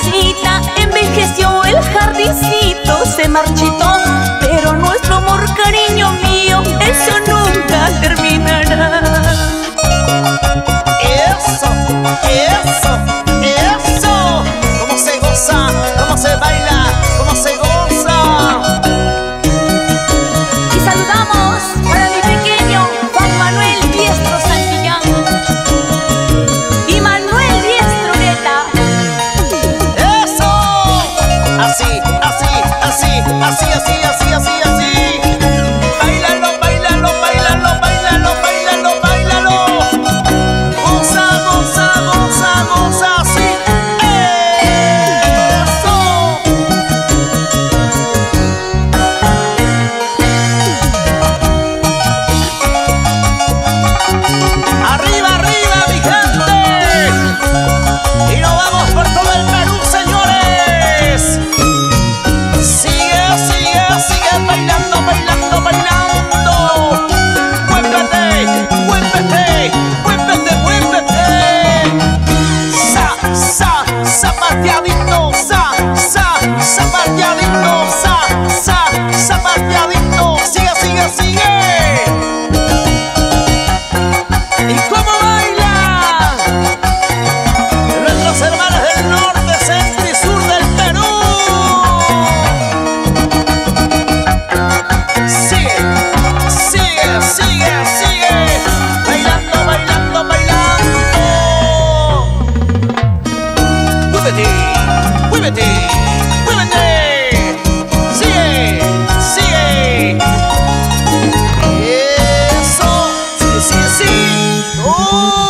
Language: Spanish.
florecita envejeció, el jardincito se marchitó, pero nuestro amor, cariño mío, eso nunca terminará. Eso, eso, eso. Cómo se goza, cómo se baila, cómo se goza. Y saludamos para mi pequeño Juan Manuel Diestro Santillán y Manuel Diestro Neta. Eso. Así, así, así, así, así, así, así, así. Báilalo, bailalo, bailalo, bailalo, bailalo, bailalo. Goza, goza, goza, goza, así. Eso. Arriba, arriba, mi gente. Y nos vamos por todo el Perú, señores. Sigue, sigue, sigue bailando, bailando, bailando. Muévete, muévete, muévete, muévete. Zapateadito, zapateadito, zapateadito. Sigue, sigue, sigue. ¿Y cómo bailan nuestros hermanos del norte, centro y sur del Perú? Sigue, sigue, sigue, sigue. Bailando, bailando, bailando. Muévete, muévete, muévete. Sigue, sigue. Eso, sigue, sigue, sigue. ¡Oh!